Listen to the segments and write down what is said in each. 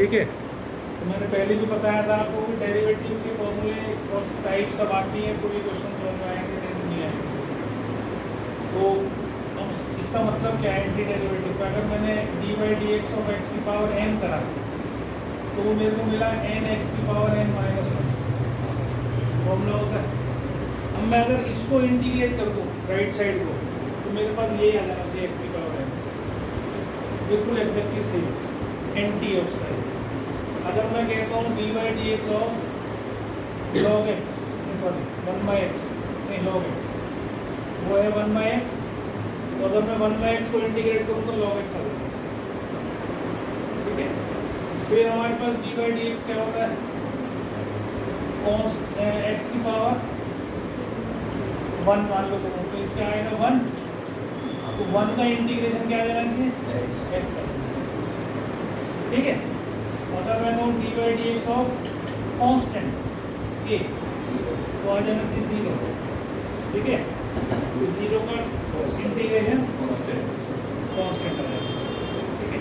ठीक है। तो मैंने पहले भी बताया था आपको कि डेरिवेटिव के फॉर्मूले और टाइप सब आती हैं, कोई क्वेश्चन समझ में आएंगे नहीं आएंगे। तो हम इसका मतलब क्या है एंटी डेरिवेटिव का, अगर मैंने d by d x of x की पावर एन करा तो वो मेरे को मिला एन एक्स की power n minus one formula होता है। अब मैं अगर इसको इंटीग्रेट कर दूँ राइट साइड को तो मेरे पास यही आ जाना चाहिए एक्स की पावर एन, बिल्कुल एक्जैक्टली सेम एन टी है उसका। अगर मैं कहता हूँ D by d x of log x, sorry one by x नहीं लॉग एक्स, वो है वन बाई एक्स, तो अगर मैं वन बाई एक्स को इंटीग्रेट करूँ तो लॉग एक्स आ जाएगा। ठीक है, फिर हमारे पास डी बाई डी एक्स क्या होता है, कॉस एक्स की पावर वन मान लो तो क्या आएगा वन, तो वन का इंटीग्रेशन क्या आ जाना चाहिए एक्स। ठीक है, अगर मैं कहूँ d by d x of constant a तो आ जाना चाहिए जीरो। ठीक है, तो जीरो का इंटीग्रेशन कॉन्स्टेंट आ जाएगा। ठीक है,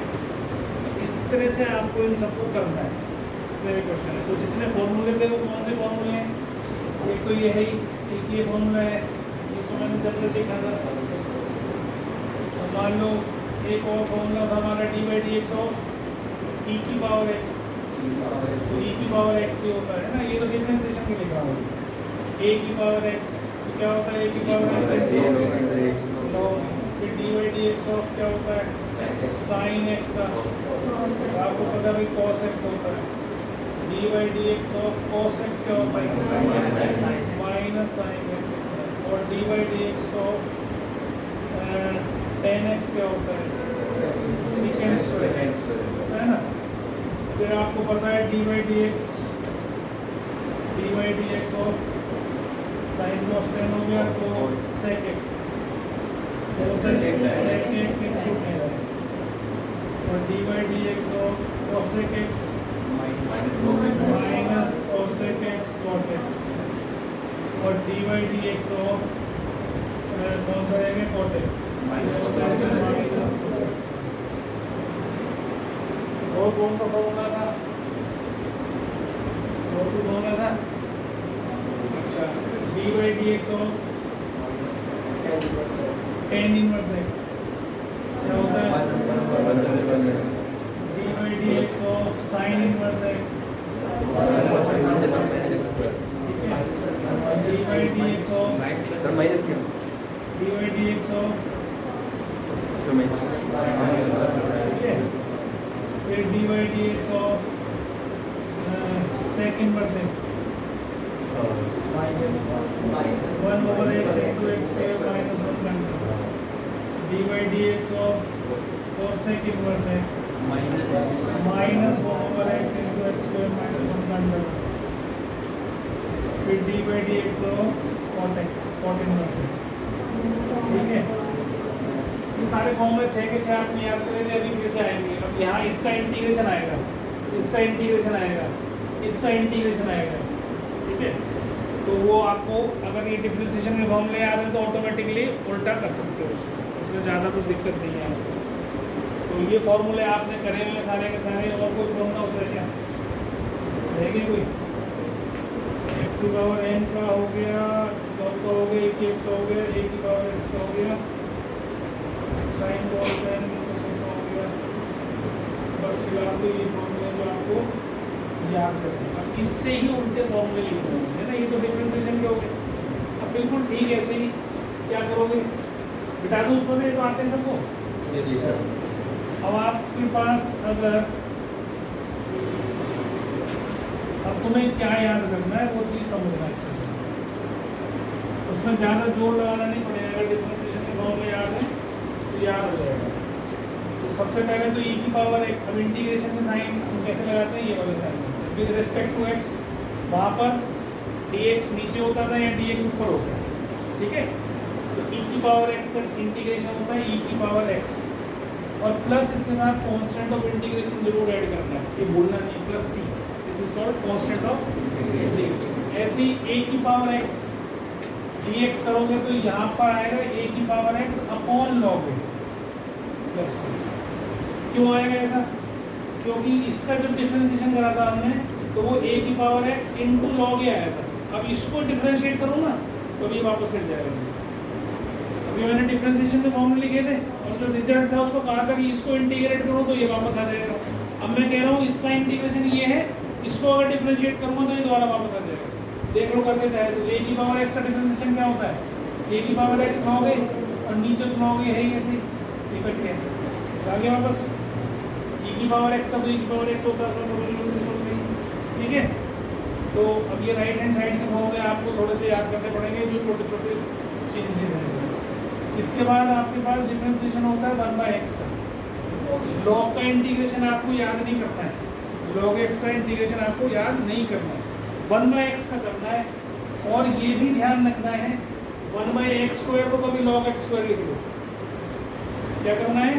इस तरह से आपको इन सबको करना है। मेरे क्वेश्चन है तो जितने फॉर्मूले थे वो कौन से फॉर्मूले हैं, एक तो ये है ही, एक ये फॉर्मूला है जिसको मैंने जब देखा था। तो मान लो एक और फॉर्मूला था हमारा d by d x of e की पावर एक्स, तो ई की पावर एक्स ये होता है ना, ये तो डिफरेंशिएशन के लिखा हुआ है। ए की पावर एक्स तो क्या होता है, ए की पावर एक्स, फिर d by d x of क्या होता है साइन एक्स का, आपको पता भी कॉस एक्स होता है। D by d x of cos x क्या होता है माइनस साइन एक्स होता है। और d by d x of ten x क्या होता है सीकेंड स्क्वायर एक्स, है ना। फिर आपको पता है d by d x of sine cos tan हो गया तो सेक एक्स, तो sec x into tan x. और d by d x of cosec x minus cosec x cot x. और d by d x of कौन सा रहेगा cot x. और कौन सा फॉर्मूला था, और कुछ होना था, अच्छा d by d x of tan inverse x क्या होता है, d by d x of sine inverse x, d by d x of sir minus क्या, d by d x of फिर d by d x of sec inverse x one over x into x square minus one, d by d x of cosec inverse x minus one over x into x square minus one, फिर d by d x of cot x cot inverse x. ठीक है, ये सारे फॉर्मूले 6 के 6 आपने याद कर लेते, अभी फिर से आएंगे। अब यहाँ इसका इंटीग्रेशन आएगा, इसका इंटीग्रेशन आएगा, इसका इंटीग्रेशन आएगा। ठीक है, तो वो आपको अगर ये डिफरेंशिएशन के फॉर्मूले याद है तो ऑटोमेटिकली उल्टा कर सकते हो उसको, उसमें ज़्यादा कुछ दिक्कत नहीं है आपको। तो ये फॉर्मूले आपने करे हुए सारे के सारे, और कोई फॉर्मूला होता है क्या रहेगी कोई, एक्स की पावर एन का हो गया, लॉग का हो गया, ए की एक्स का हो गया, ए की पावर एक्स का हो गया, साइन कॉस टेन का हो गया। बस फिलहाल तो ये फॉर्मूले जो आपको याद रखना, अब इससे ही उल्टे फॉर्मूले लिखने होंगे ना, ये तो डिफरेंशिएशन के हो गए। अब बिल्कुल ठीक ऐसे ही क्या करोगे, बिटा दो उसको, नहीं तो आते हैं सबको। जी सर। अब आपके पास अगर अब तुम्हें क्या याद रखना है वो चीज़ समझना चाहिए, उसमें ज़्यादा जोर लगाना नहीं पड़ेगा। अगर डिफरेंशिएशन के फॉर्मूले याद है तो याद हो जाएगा। तो सबसे पहले तो e की पावर x, अब इंटीग्रेशन में साइन हम कैसे लगाते हैं, ये वाले sine with respect to x, वहाँ पर dx नीचे होता था या dx ऊपर होता है। ठीक है, तो e की पावर x का इंटीग्रेशन होता है e की पावर x, और प्लस इसके साथ कांस्टेंट ऑफ इंटीग्रेशन जरूर ऐड करना है, ये भूलना नहीं, plus c, this is called constant of integration. ऐसे ही a की पावर x dx करोगे तो यहाँ पर आएगा a की power x upon log a plus c। क्यों आएगा ऐसा, क्योंकि इसका जब डिफरेंशिएशन करा था हमने तो वो a की पावर x इंटू लॉग ए आया था। अब इसको डिफरेंशिएट करूँगा तो अभी वापस मिल जाएगा। अभी मैंने डिफरेंशिएशन के फॉर्मूले लिखे थे और जो रिजल्ट था उसको कहा था कि इसको इंटीग्रेट करो तो ये वापस आ जाएगा। अब मैं कह रहा हूँ इसका इंटीग्रेशन ये है, इसको अगर डिफरेंशिएट करूँगा तो ये दोबारा वापस आ जाएगा। देख लो करके चाहे तो a की पावर x का डिफरेंशिएशन क्या होता है, a की पावर x लॉग ए और नीचे तो लॉग ए है ही ऐसे ये कट गया आगे वापस e की पावर x का तो e की पावर x होता है, सोच रही ठीक है। तो अब ये राइट हैंड साइड के फॉर्मूले आपको थोड़े से याद करने पड़ेंगे जो छोटे छोटे चेंजेस हैं। इसके बाद आपके पास डिफरेंशिएशन होता है 1/x का। लॉग का इंटीग्रेशन आपको याद नहीं करना है, log x का इंटीग्रेशन आपको याद नहीं करना है, 1/x का करना है। और ये भी ध्यान रखना है 1/x² को कभी log x² लिख लो। क्या करना है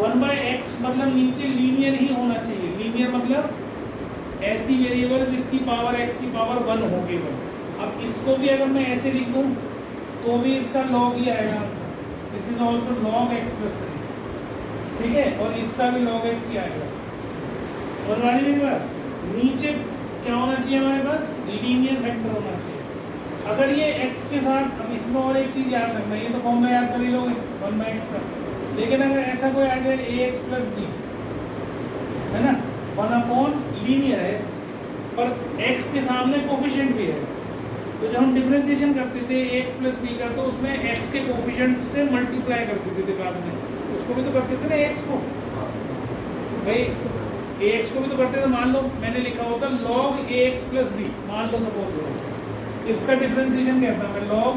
1/x मतलब नीचे लीनियर ही होना चाहिए। लीनियर मतलब ऐसी वेरिएबल जिसकी पावर x की पावर 1 हो केवल। अब इसको भी अगर मैं ऐसे लिख दूँ तो भी इसका log ही आएगा answer. This is also log x + 3 ठीक है, और इसका भी log x ही आएगा। और वाली बात नीचे क्या होना चाहिए हमारे पास, लीनियर वेक्टर होना चाहिए। अगर ये x के साथ, अब इसमें और एक चीज़ याद रखना, ये तो फॉर्मूला याद कर ही लोगे 1/x का, लेकिन अगर ऐसा कोई आ जाए ax + b है ना, 1 लीनियर है पर x के सामने कोफिशिएंट भी है, तो जब हम डिफरेंशिएशन करते थे ax + b का तो उसमें x के कोफिशिएंट से मल्टीप्लाई करते थे बाद में, उसको भी तो करते थे ना x को भाई, ax को भी तो करते थे। मान लो मैंने लिखा होता log ax + b, मान लो सपोज हो इसका डिफरेंशिएशन कहता है log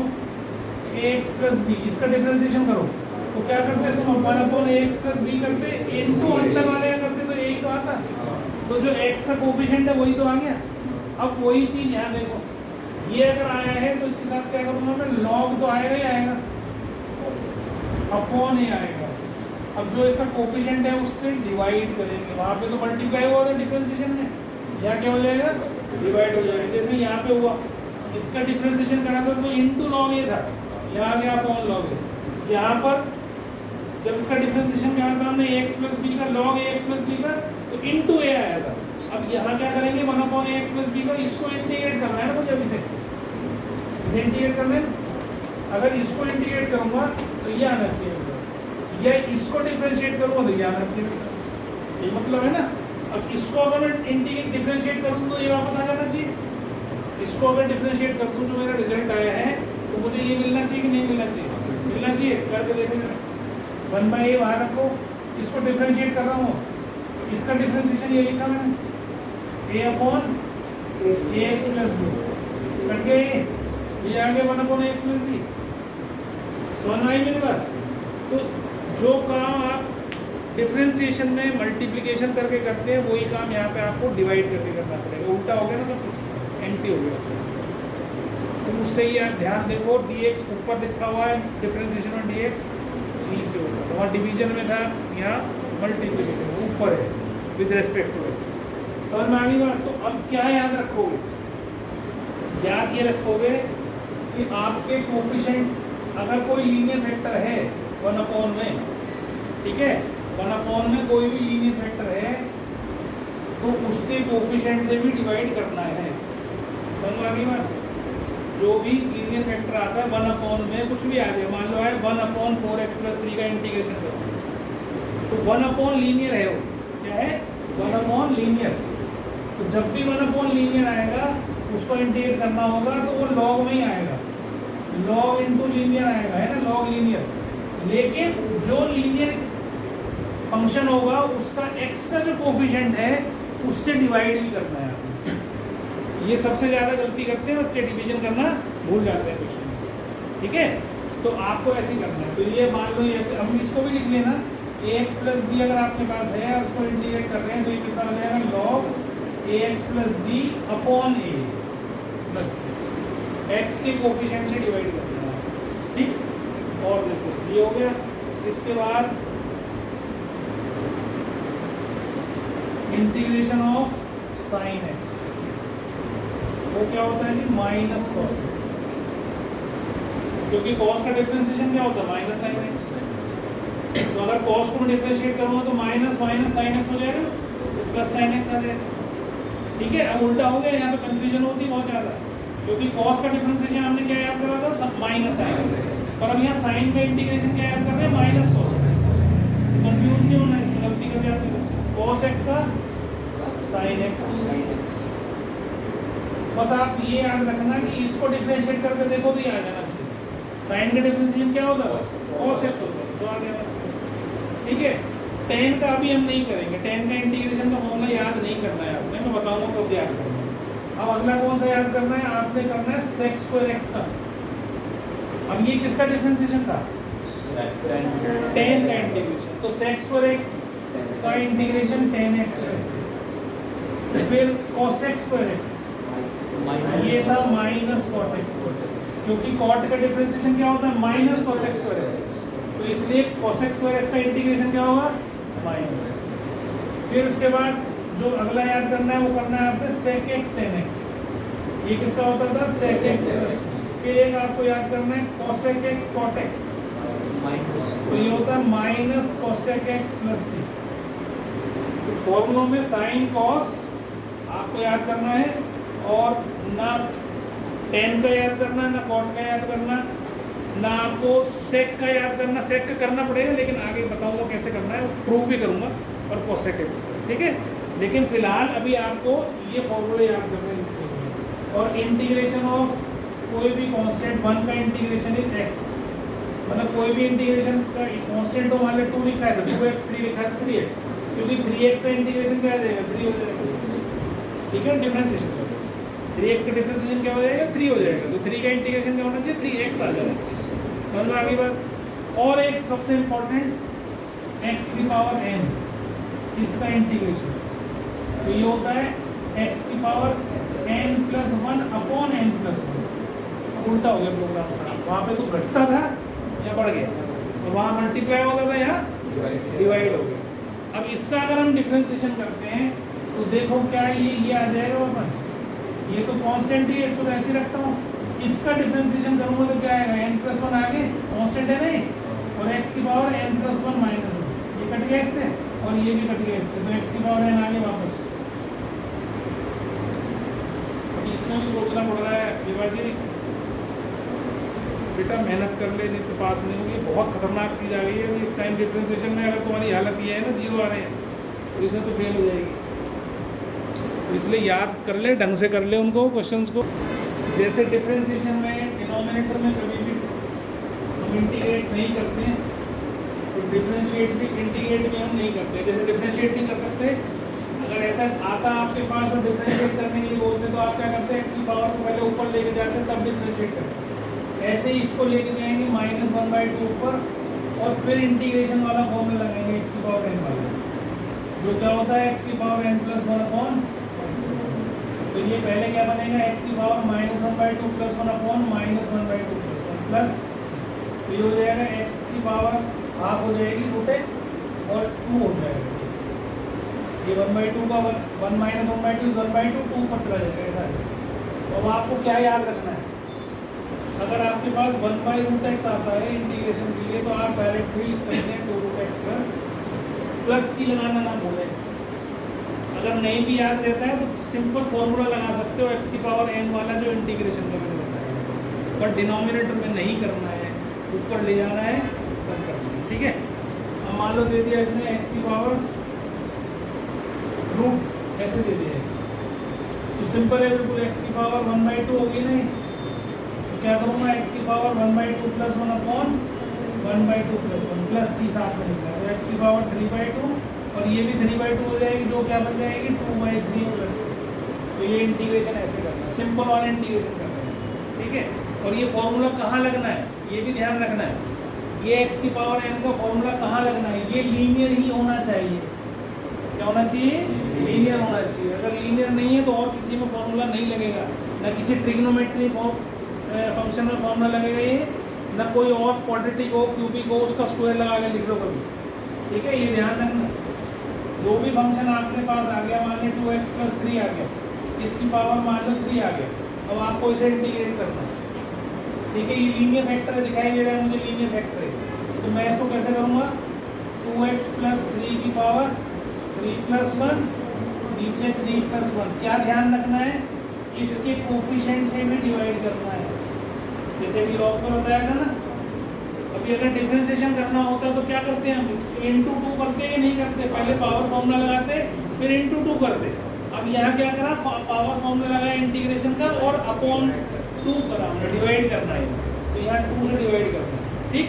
ax + b, इसका डिफरेंशिएशन करो तो क्या करते तुम 1/ax + b करते, इनटू अंदर वाले का करते तो यही तो आता, तो जो x का कोफिशिएंट है वही तो आ गया। अब वही चीज़ यहाँ देखो, ये अगर आया है तो इसके साथ क्या करूँगा मैं, log तो आएगा ही आएगा, अपॉन ए आएगा। अब जो इसका कोफिशिएंट है उससे डिवाइड करेंगे, वहाँ पे तो मल्टीप्लाई हुआ था डिफरेंशिएशन में, यहाँ क्या हो जाएगा डिवाइड हो जाएगा। जैसे यहाँ पे हुआ इसका डिफरेंशिएशन करा था तो इनटू log ए था, यहाँ आ गया अपॉन log ए। यहाँ पर जब इसका डिफरेंशिएशन करा था हमने ax + b का, log ax + b का, तो इनटू ए आया था। अब यहाँ क्या करेंगे 1/ax + b का, इसको इंटीग्रेट करना है ना मुझे, इसे इंटीग्रेट करना है। अगर इसको इंटीग्रेट करूँगा तो ये आना चाहिए मेरे पास, या इसको डिफरेंशिएट करूँगा तो ये आना चाहिए, ये मतलब है ना। अब इसको अगर मैं डिफरेंशिएट करूँ तो ये वापस आ जाना चाहिए। इसको अगर डिफरेंशिएट कर दूँ जो मेरा रिजल्ट आया है तो मुझे ये मिलना चाहिए कि नहीं मिलना चाहिए, मिलना चाहिए। करके देखेंगे 1/a वहाँ रखो, इसको डिफरेंशिएट कर रहा हूँ, इसका डिफरेंशिएशन ये लिखा मैंने a/ax + b करके ये आ गया 1/ax + b। समझ में आई मेरी बात। तो जो काम आप डिफरेंशिएशन में मल्टीप्लिकेशन करके करते हैं वही काम यहाँ पे आपको डिवाइड करके करना पड़ेगा। उल्टा हो गया ना सब कुछ, एंटी हो गया उसमें। तो उससे ही आप ध्यान देखो, dx ऊपर लिखा हुआ है डिफरेंशिएशन में, dx नीचे होगा, तो वहाँ डिवीजन में था, यहाँ मल्टीप्लिकेशन ऊपर है विद रेस्पेक्ट टू x। समझ में आ गई बात। तो अब क्या याद रखोगे, याद ये रखोगे कि आपके कोफिशिएंट अगर कोई लीनियर फैक्टर है 1/, ठीक है 1/, कोई भी लीनियर फैक्टर है तो उसके कोफिशिएंट से भी डिवाइड करना है। समझ में आ गई बात। जो भी लीनियर फैक्टर आता है 1/, कुछ भी आ जाए, मान लो है 1/4x + 3 का इंटीग्रेशन करो तो 1/ लीनियर है, वो क्या है 1/ लीनियर। तो जब भी 1/ लीनियर आएगा उसको इंटीग्रेट करना होगा तो वो लॉग में ही आएगा, लॉग इनटू लीनियर आएगा, है ना लॉग लीनियर। लेकिन जो लीनियर फंक्शन होगा उसका x का जो कोफिशिएंट है उससे डिवाइड भी करना है आपको। ये सबसे ज़्यादा गलती करते हैं बच्चे, डिवीजन करना भूल जाते हैं क्वेश्चन में, ठीक है। तो आपको ऐसे ही करना है। तो ये मान लो ऐसे, हम इसको भी लिख लेना ax + b अगर आपके पास है और उसको इंटीग्रेट कर रहे हैं तो ये कितना हो जाएगा log ax + b upon a बस x के कोफिशिएंट से डिवाइड करना है, ठीक। और देखो ये हो गया। इसके बाद इंटीग्रेशन ऑफ sin x, वो क्या होता है जी -cos x, क्योंकि cos का डिफरेंशिएशन क्या होता है -sin x। तो अगर cos को डिफरेंशिएट करूँगा तो माइनस sin x हो जाएगा, प्लस साइन एक्स आ जाएगा। ठीक है, अब उल्टा हो गया, यहाँ पे कंफ्यूजन होती है बहुत ज़्यादा, क्योंकि कॉस का डिफरेंशिएशन हमने क्या याद करा था, सब माइनस साइन एक्स, और अब यहाँ साइन का इंटीग्रेशन क्या याद कर रहे हैं, माइनस कॉस एक्स। कंफ्यूज नहीं होना, इसमें गलती कर जाते हो, कॉस एक्स का साइन एक्स। बस आप ये याद रखना कि इसको डिफरेंशिएट करके देखो तो ये आ जाना चाहिए। साइन का डिफरेंशिएशन क्या होता है, कॉस एक्स होता है, तो आ गया। ठीक है, टेन का अभी हम नहीं करेंगे, टेन का इंटीग्रेशन का फॉर्मूला याद नहीं करना है आपने, मैं बताऊंगा कब याद करना है। अब अगला कौन सा याद करना है, आपने करना है सेक स्क्वायर एक्स का। अब ये किसका डिफरेंशिएशन था, टेन का इंटीग्रेशन, तो सेक स्क्वायर एक्स का इंटीग्रेशन टेन एक्स प्लस, फिर कोसेक स्क्वायर एक्स, ये था माइनस कॉट एक्स, क्योंकि कॉट का डिफरेंशिएशन क्या होता है, माइनस कोसेक स्क्वायर एक्स, तो इसलिए कोसेक स्क्वायर एक्स का इंटीग्रेशन क्या होगा, माइनस। फिर उसके बाद जो अगला याद करना है वो करना है आपने सेक एक्स टेन एक्स, ये किसका होता था, सेक एक्स प्लस। फिर एक आपको याद करना है कोसेक एक्स कॉट एक्स, तो ये होता है माइनस कोसेक एक्स प्लस सी। फॉर्मूलों में साइन कॉस आपको याद करना है, और ना टेन का याद करना, ना कॉट का याद करना, ना आपको सेक का याद करना। सेक का करना पड़ेगा, लेकिन आगे बताऊंगा कैसे करना है, प्रूव भी करूंगा, और कोसेक एक्स, ठीक है। लेकिन फिलहाल अभी आपको ये फॉर्मूले याद करने हैं। और इंटीग्रेशन ऑफ कोई भी कांस्टेंट, वन का इंटीग्रेशन इज एक्स, मतलब कोई भी इंटीग्रेशन का कांस्टेंट हो, मान लो 2 लिखा है तो 2x, 3 लिखा है तो 3x, क्योंकि 3x का इंटीग्रेशन क्या आ जाएगा, 3 हो जाएगा। ठीक है, डिफरेंशिएशन 3x का डिफरेंशिएशन क्या हो जाएगा, 3 हो जाएगा, तो 3 का इंटीग्रेशन क्या होना चाहिए, 3x आ जाएगा। समझ में आ गई बात। और एक सबसे इम्पोर्टेंट x की पावर n, इसका इंटीग्रेशन, तो ये होता है x की power n plus 1 upon n plus 1। उल्टा हो गया प्रोग्राम सारा, वहाँ पे तो घटता था या बढ़ गया, और वहाँ मल्टीप्लाई होता था या डिवाइड हो गया। अब इसका अगर हम डिफरेंशिएशन करते हैं तो देखो क्या ये आ जाएगा वापस, ये तो कांस्टेंट ही है, इसको ऐसे रखता हूँ। इसका डिफरेंशिएशन करूँगा तो क्या आएगा, n प्लस 1 आगे, कांस्टेंट है नहीं, और x की पावर n प्लस 1 माइनस 1, ये कट गया इससे, और ये भी कट गया इससे, तो x की पावर n आगे वापस। इसमें भी सोचना पड़ रहा है विभाजी, बेटा मेहनत कर ले, नहीं तो पास नहीं होगी। बहुत खतरनाक चीज़ आ गई है इस टाइम डिफरेंशिएशन में, अगर तुम्हारी हालत ये है ना, 0 आ रहे हैं, तो इसमें तो फेल हो जाएगी। तो इसलिए याद कर ले, ढंग से कर ले उनको क्वेश्चंस को। जैसे डिफरेंशिएशन में डिनोमिनेटर में कभी भी हम इंटीग्रेट नहीं करते हैं, तो डिफरेंशिएट भी इंटीग्रेट भी हम नहीं करते। जैसे डिफरेंशिएट नहीं कर सकते, अगर ऐसा आता आपके पास और डिफरेंशिएट करने के लिए बोलते तो आप क्या करते हैं, एक्स की पावर को पहले ऊपर लेके जाते हैं तब डिफरेंशिएट करते हैं। ऐसे ही इसको लेके जाएंगे -1/2 ऊपर, और फिर इंटीग्रेशन वाला फॉर्मूला लगाएंगे एक्स की पावर n वाला, जो क्या होता है एक्स की पावर n प्लस 1 अपॉन, तो ये पहले क्या बनेगा, एक्स की power -1/2 plus 1 upon -1/2 plus 1 plus, तो ये हो जाएगा एक्स की पावर हाफ हो जाएगी √x, और 2 हो जाएगा, ये 1/2 का 1 माइनस 1/2 1/2, 2 पर चला जाएगा ऐसा है। तो अब आपको क्या याद रखना है, अगर आपके पास 1/√x आता है इंटीग्रेशन के लिए, तो आप डायरेक्ट भी लिख सकते हैं 2√x प्लस c लगाना ना भूलें। अगर नहीं भी याद रहता है तो सिंपल फॉर्मूला लगा सकते हो, x की पावर n वाला जो इंटीग्रेशन का मैंने बताया, पर डिनोमिनेटर में नहीं करना है, ऊपर ले जाना है तब करना है। ठीक है, अब मान लो दे दिया इसने x की पावर रूट ऐसे दे दिया है, तो सिंपल है बिल्कुल, x की पावर 1/2 होगी नहीं, तो क्या करूँगा, x की power 1/2 plus 1 upon 1/2 plus 1 plus c साथ में लिखना है, तो x की पावर 3/2, और ये भी 3/2 हो जाएगी, जो क्या बन जाएगी 2/3 प्लस। तो ये इंटीग्रेशन ऐसे करना है, सिंपल वाला इंटीग्रेशन करना है। ठीक है, और ये फॉर्मूला कहाँ लगना है, ये भी ध्यान रखना है, ये x की पावर n का फॉर्मूला कहाँ लगना है, ये लीनियर ही होना चाहिए। क्या होना चाहिए, लीनियर होना चाहिए। अगर लीनियर नहीं है तो और किसी में फॉर्मूला नहीं लगेगा, ना किसी ट्रिग्नोमेट्री फंक्शन में फॉर्मूला लगेगा ये, ना कोई और क्वाड्रेटिक हो, क्यूबिक हो, उसका स्क्वायर लगा के लिख लो कभी। ठीक है, ये ध्यान रखना, जो भी फंक्शन आपके पास आ गया, मान लो 2x प्लस 3 आ गया, इसकी पावर मान लो 3 आ गया, अब आपको इसे इंटीग्रेट करना है। ठीक है, ये लीनियर फैक्टर दिखाई दे रहा है मुझे, लीनियर फैक्टर है, तो मैं इसको कैसे करूँगा, 2x प्लस 3 की पावर 3 प्लस 1 नीचे 3 + 1। क्या ध्यान रखना है, इसके कोफिशिएंट से भी डिवाइड करना है, जैसे कि लॉग में बताया था ना। अभी अगर डिफरेंशिएशन करना होता है तो क्या करते हैं हम, इसको इनटू 2 करते हैं, नहीं करते, पहले पावर फॉर्मूला लगाते फिर इनटू 2 करते। अब यहाँ क्या करा, पावर फॉर्मूला लगाया इंटीग्रेशन का और अपॉन 2 करा, हमने डिवाइड करना है, तो यहाँ 2 से डिवाइड करना है, ठीक।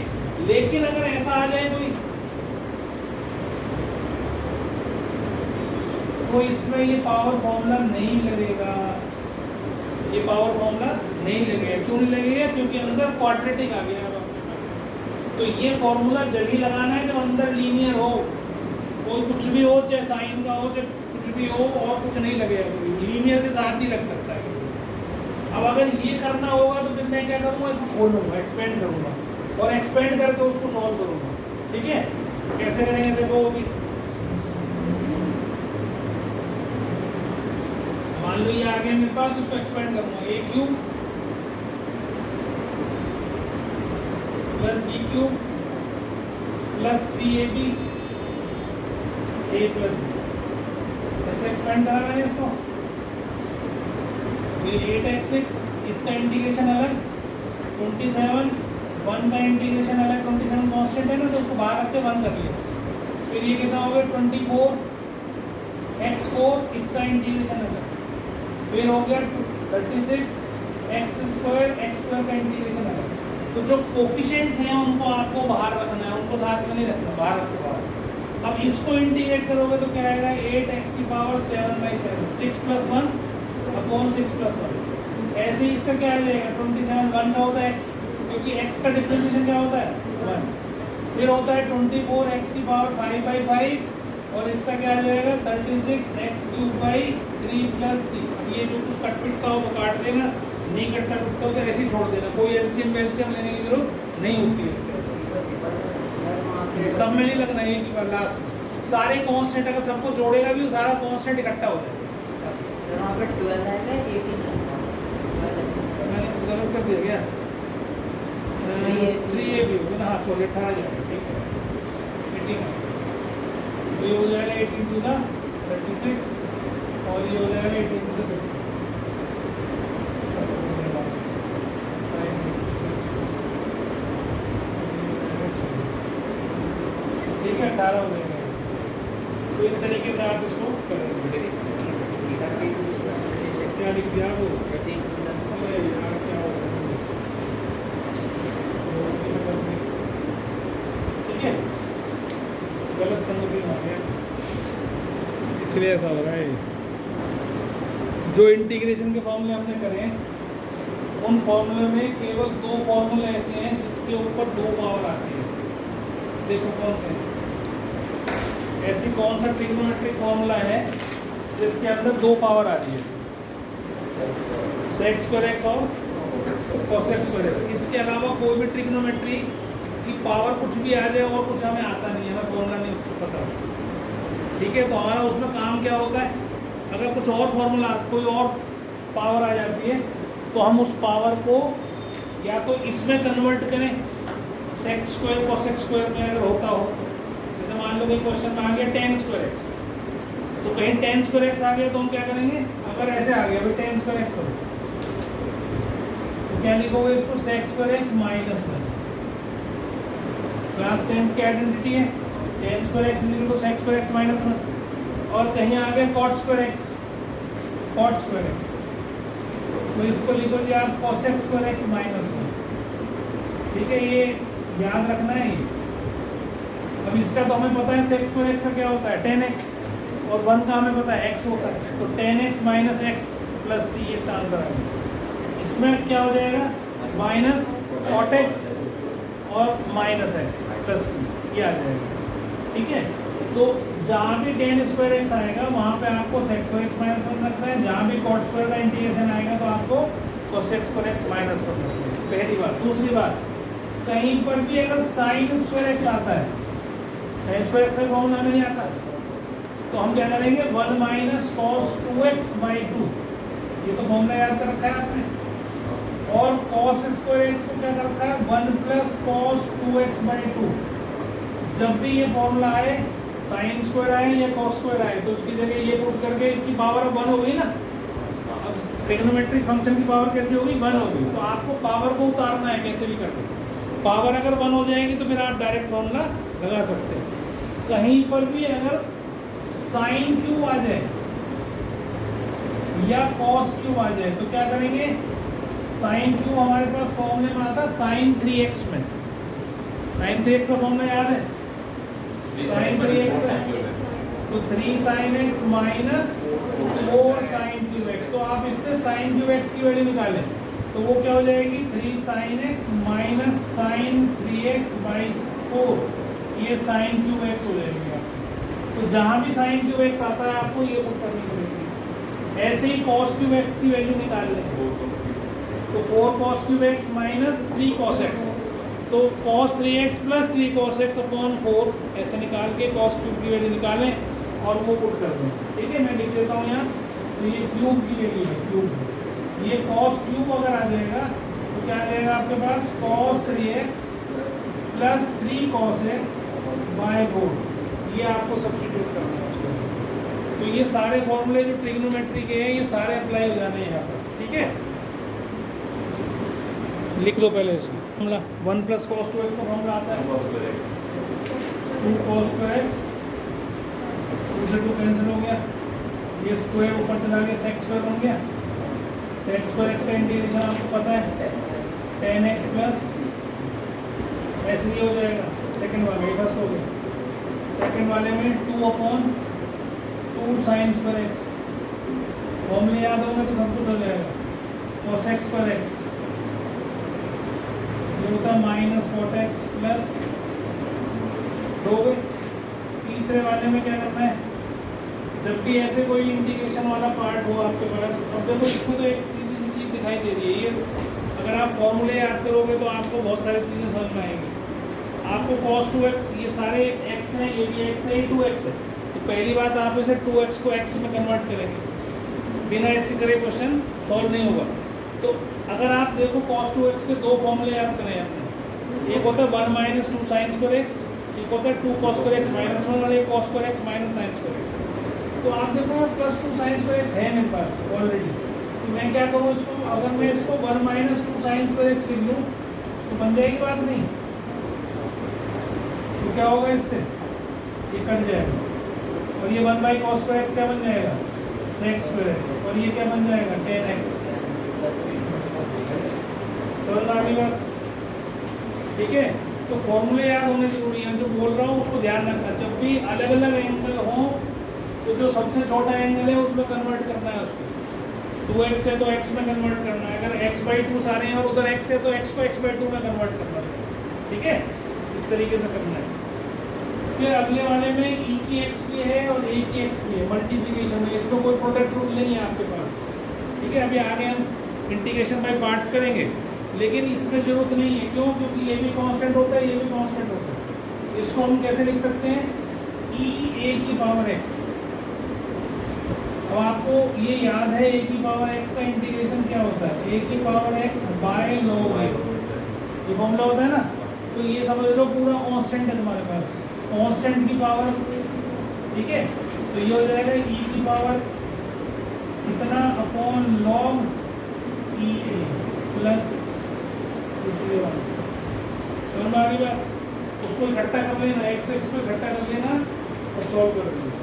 लेकिन अगर ऐसा आ जाए कोई, तो इसमें ये पावर फॉर्मूला नहीं लगेगा, ये पावर फॉर्मूला नहीं लगेगा। क्यों नहीं लगेगा, क्योंकि अंदर क्वाड्रेटिक आ गया। तो ये फॉर्मूला जब ही लगाना है जब अंदर लीनियर हो, कोई कुछ भी हो, चाहे साइन का हो, चाहे कुछ भी हो, और कुछ नहीं लगेगा, लीनियर के साथ ही लग सकता है। अब अगर ये करना होगा तो फिर मैं क्या करूँगा, इसको खोल लूँगा, एक्सपेंड करूँगा और एक्सपेंड करके उसको सॉल्व करूँगा, ठीक है। कैसे करेंगे देखो, अभी मान लो ये आ गया मेरे पास, तो उसको एक्सपेंड करूँगा, a³ + b³ + 3ab a + b। ऐसे एक्सपेंड करा मैंने इसको, ये 8x6, इसका इंटीग्रेशन अलग, 27, 1 का इंटीग्रेशन अलग, 27 कांस्टेंट है ना, तो उसको बाहर रख के 1 कर लिया। फिर ये कितना हो गया 24 x4, इसका इंटीग्रेशन अलग, फिर हो गया 36 x² x² का इंटीग्रेशन अलग। तो जो कोफिशिएंट्स हैं उनको आपको बाहर रखना है, उनको साथ में नहीं रखना, बाहर रखो बाहर। अब इसको इंटीग्रेट करोगे तो क्या आएगा, 8x⁷/7, 6 + 1 अपॉन 6 + 1। ऐसे ही इसका क्या आ जाएगा, 27, 1 का होता है x, क्योंकि x का डिफरेंशिएशन क्या होता है 1। फिर होता है 24x⁵/5 और इसका क्या आ जाएगा 36x³ 3 + c। अब ये जो कुछ कटपिट का हो वो काट देना, नहीं कटता पिटता हो तो ऐसे ही छोड़ देना, कोई एलसीएम वेलसीएम लेने की जरूरत नहीं होती है इसके। सब में नहीं लगना है कि लास्ट सारे कांस्टेंट अगर सबको जोड़ेगा भी सारा कांस्टेंट इकट्ठा हो जाएगा। फिर वहाँ पे 12 आएगा, 18 आएगा। मैंने कुछ गलत कर दिया क्या, 3ab होगा ना, हाँ छोड़े 18 जाएगा, ठीक है 18 तो ये हो जाएगा 18 × 36 और ये हो जाएगा 18 × 50। ठीक है 18 हो जाएगा। तो इस तरीके से आप इसको करेंगे। क्या लिख दिया वो, अरे यार क्या हो गया, ठीक है गलत संगति में आ गया, इसलिए ऐसा हो रहा है। जो इंटीग्रेशन के फॉर्मूले हमने करे उन फॉर्मूले में केवल 2 फॉर्मूले ऐसे हैं जिसके ऊपर 2 पावर आती है। देखो कौन से, ऐसी कौन सा ट्रिग्नोमेट्रिक फॉर्मूला है जिसके अंदर 2 पावर आती है, sec² और cos²। इसके अलावा कोई भी ट्रिग्नोमेट्री की पावर कुछ भी आ जाए और कुछ हमें आता नहीं है, हमें फॉर्मूला नहीं पता उसको, ठीक है। तो हमारा उसमें काम क्या होता है, अगर कुछ और फॉर्मूला कोई और पावर आ जाती है तो हम उस पावर को या तो इसमें कन्वर्ट करें, sec² cos² में अगर होता हो, जैसे मान लो कोई क्वेश्चन में आ गया tan²x, तो कहीं tan²x आ गया तो हम क्या करेंगे, अगर ऐसे आ गया भाई tan²x करो तो क्या लिखोगे इसको sec²x - 1। क्लास 10 की आइडेंटिटी है, tan²x = sec²x - 1। और कहीं आ गया cot²x, तो इसको लिखो जी आप cosec²x - 1, ठीक है। ये याद रखना है। अब इसका तो हमें पता है sec²x का क्या होता है 10x, और 1 का हमें पता है x होता है, तो 10x - x + c इसका आंसर है। इसमें क्या हो जाएगा -cotx और -x + c, ये आ जाएगा, ठीक है। तो जहाँ भी tan²x आएगा वहाँ पे आपको sec²x - 1 रखना है, जहाँ भी cot² का इंटीग्रेशन आएगा तो आपको cosec²x - 1 रखना है, पहली बात। दूसरी बात, कहीं पर भी अगर sin²x आता है, sin²x का फॉर्मूला हमें नहीं आता, तो हम क्या करेंगे 1 - cos2x/2, ये तो फॉर्मूला याद कर रखा है आपने। और cos²x को क्या कर रखा है 1 + cos2x/2। जब भी ये फॉर्मूला आए साइन स्क्वायर आए या कॉस स्क्वायर आए, तो उसकी जगह ये पुट करके इसकी पावर अब 1 हो गई ना। अब ट्रिग्नोमेट्रिक फंक्शन की पावर कैसे होगी, 1 होगी। तो आपको पावर को उतारना है कैसे भी करके। पावर अगर 1 हो जाएगी तो फिर आप डायरेक्ट फॉर्मूला लगा सकते हैं। कहीं पर भी अगर साइन क्यू आ जाए या कॉस क्यू आ जाए तो क्या करेंगे, साइन क्यू हमारे पास फॉर्मूले में आता है साइन 3x में। साइन 3x का फॉर्मूला याद है, साइन 3x तो 3 sin x minus 4 sin cube x. तो आप इससे साइन क्यू एक्स की वैल्यू निकालें तो वो क्या हो जाएगी, 3 sin x minus sine 3x by 4, ये साइन क्यू एक्स हो जाएगी आपकी। तो जहाँ भी साइन क्यू एक्स आता है आपको ये पुट करनी पड़ेगी। ऐसे ही cos क्यू एक्स की वैल्यू निकाल लें तो 4 cos Q x minus 3 cos x, तो cos 3x plus 3 cos x upon 4 ऐसे निकाल के cos क्यूब की वैल्यू निकालें और वो पुट कर दें। ठीक है, मैं लिख देता हूँ यहाँ। तो ये क्यूब की वैल्यू है, क्यूब। ये cos क्यूब अगर आ जाएगा तो क्या आ जाएगा आपके पास, cos 3x plus 3 cos x by 4, ये आपको सब्स्टिट्यूट करना है उसको। तो ये सारे फॉर्मूले जो ट्रिग्नोमेट्री के हैं ये सारे अप्लाई हो जाने हैं यहाँ पर। ठीक है, लिख लो पहले इसको फॉर्मूला। 1 प्लस cos 2x का फॉर्मूला आता है 2 cos 2x, 2 से 2 कैंसिल हो गया, ये स्क्वायर ऊपर चला गया, sec स्क्वायर बन गया। sec स्क्वायर x का इंटीग्रेशन आपको पता है 10x प्लस ऐसे ही हो जाएगा। सेकंड वाले ये फर्स्ट हो गया, सेकंड वाले में 2 अपॉन 2 sin स्क्वायर x, फॉर्मूले याद होंगे तो सब कुछ हो जाएगा। cos x स्क्वायर x ये होता है माइनस cot x प्लस 2 गए। तीसरे वाले में क्या करना है, जब भी ऐसे कोई इंटीग्रेशन वाला पार्ट हो आपके पास, अब देखो इसमें तो एक सीधी सी चीज़ दिखाई दे रही है, ये अगर आप फॉर्मूले याद करोगे तो आपको बहुत सारी चीज़ें समझ में आएंगी। आपको cos 2x, ये सारे x हैं, ये भी x है, ये 2x है। तो पहली बात आप इसे 2x को x में कन्वर्ट करेंगे, बिना इसके करे क्वेश्चन सॉल्व नहीं होगा। तो अगर आप देखो cos 2x के 2 फॉर्मूले याद करें आपने, एक होता है 1 माइनस 2 sin स्क्वायर x, एक होता है 2 cos स्क्वायर x माइनस 1 और एक cos square x minus sin square x। तो आप देखो प्लस 2 sin स्क्वायर x है मेरे पास ऑलरेडी, तो मैं क्या करूँ इसको, अगर मैं इसको 1 माइनस 2 sin स्क्वायर x लिख लूँ तो बन जाएगी बात नहीं, तो क्या होगा इससे, ये कट जाएगा और ये 1 बाई cos स्क्वायर x क्या बन जाएगा, sec स्क्वायर x, और ये क्या बन जाएगा 10x। समझ आ गई बात? ठीक है, तो फॉर्मूले याद होने जरूरी है। जो बोल रहा हूँ उसको ध्यान रखना, जब भी अलग अलग एंगल हो तो जो सबसे छोटा एंगल है उसमें कन्वर्ट करना है उसको। 2x है तो x में कन्वर्ट करना है, अगर x बाई 2 सारे हैं और उधर x है तो x को x बाई 2 में कन्वर्ट करना है। ठीक है, इस तरीके से करना है। फिर अगले वाले में e की x भी है और a की x भी है, मल्टीप्लिकेशन है, इसमें कोई प्रोडक्ट रूल नहीं है आपके पास। ठीक है, अभी आगे हम इंटीग्रेशन बाय पार्ट्स करेंगे, लेकिन इसमें जरूरत नहीं है। क्यों? क्योंकि ये भी कांस्टेंट होता है, ये भी कांस्टेंट होता है। इसको हम कैसे लिख सकते हैं, e a की पावर x। अब आपको ये याद है a की पावर x का इंटीग्रेशन क्या होता है, a की power x by log a, ये फॉर्मूला होता है ना। तो ये समझ लो पूरा कांस्टेंट है तुम्हारे पास, कांस्टेंट की पावर। ठीक है, तो ये हो जाएगा e की पावर इतना upon log e a plus इसलिए समझ में आ गई बात। उसको इकट्ठा कर लेना, x x को इकट्ठा कर लेना और सॉल्व कर देना।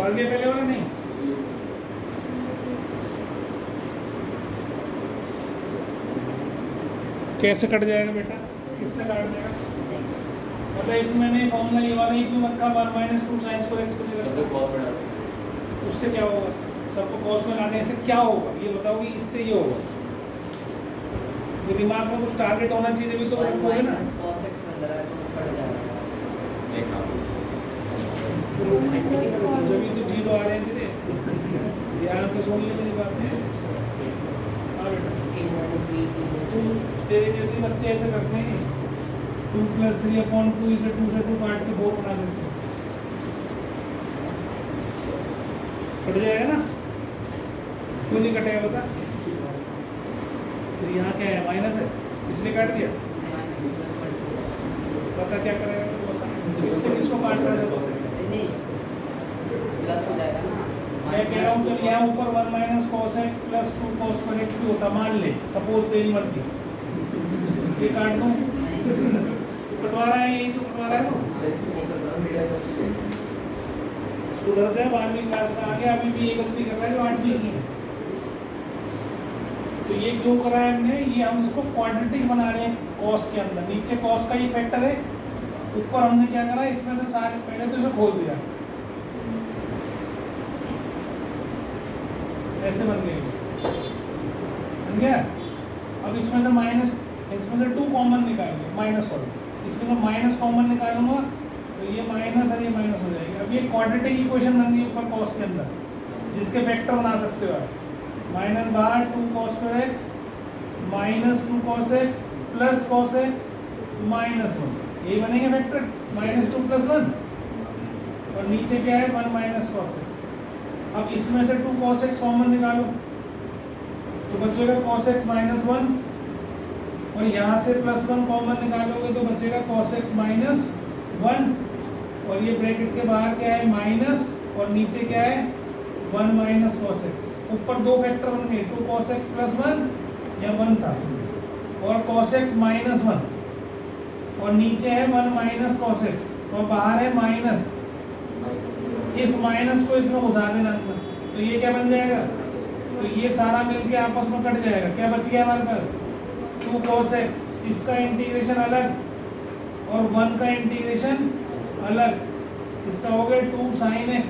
सॉल्व किया पहले वाला नहीं? कैसे कट जाएगा बेटा? किससे काट देगा? मतलब इसमें नहीं फॉर्मूला ये वाला ही क्यों रखा 1 - 2 साइंस को एक्स को सबको कॉस में डाल उससे क्या होगा? सबको कॉस में लाने से क्या होगा ये बताओ कि इससे ये होगा। ये दिमाग में कुछ टारगेट होना चाहिए जब तो रखोगे ना। माइनस cos x में अंदर आए तो कट जाएगा। एक काम जब तो जीरो आ रहे हैं तेरे, ध्यान से सुन ले मेरी बात। हाँ बेटा, a minus b तुम तेरे जैसे बच्चे ऐसे करते हैं 2 + 3/2 इसे 2 से 2 काट के 4 बना देते हैं। कट जाएगा ना? क्यों नहीं कटेगा बता? तो यहाँ क्या है? माइनस है इसलिए काट दिया। पता क्या करेगा तो बता। इससे किसको काट रहा है? नहीं प्लस हो जाएगा ना। मैं कह रहा हूँ चल यहाँ ऊपर 1 - cos x + 2 cos पर x भी होता मान ले, सपोज तेरी मर्जी। ये काट दूँ? कटवा रहा है, यही तो कटवा रहा है। तो सुधर जाए, 12वीं क्लास में आ गया, अभी भी ये गलती कर रहा है जो 8वीं की है। तो ये क्यों करा है हमने? ये हम इसको क्वांटिटी बना रहे हैं कॉस के अंदर। नीचे कॉस का ही फैक्टर है, ऊपर हमने क्या करा इसमें से सारे पहले तो इसे खोल दिया, ऐसे बन गया। अब इसमें से माइनस, इसमें से 2 कॉमन निकालेंगे, माइनस सॉरी इसमें से माइनस कॉमन निकालूंगा तो ये माइनस और ये माइनस हो जाएगी। अब ये क्वांटिटी इक्वेशन बन गई ऊपर कॉस के अंदर, जिसके फैक्टर बना सकते हो आप। माइनस बाहर 2 cos पर x minus 2 cos x plus cos x minus 1, यही बनेंगे फैक्टर -2 + 1। और नीचे क्या है 1 - cos x। अब इसमें से 2 cos x कॉमन निकालो तो बचेगा cos x -1, और यहाँ से +1 कॉमन निकालोगे तो बचेगा cos x -1, और ये ब्रैकेट के बाहर क्या है माइनस, और नीचे क्या है 1 - cos x। ऊपर 2 फैक्टर बन गए, 2 cos x + 1 या 1 था, और cos x -1, और नीचे है 1 - cos x, और बाहर है माइनस। इस माइनस को इसमें घुसा देना अंदर, तो ये क्या बन जाएगा? तो ये सारा मिलके आपस में कट जाएगा। क्या बच गया हमारे पास? 2 cos x, इसका इंटीग्रेशन अलग और 1 का इंटीग्रेशन अलग। इसका हो गया 2 sin x,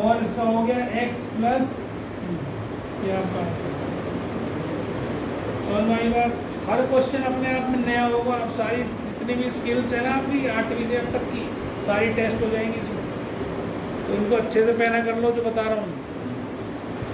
और इसका हो गया x + c। ये आपका और भाई बात, हर क्वेश्चन अपने आप में नया होगा। अब सारी जितनी भी स्किल्स है ना आपकी 8वीं से अब तक की सारी टेस्ट हो जाएंगी इसमें, तो इनको अच्छे से पहना कर लो जो बता रहा हूँ।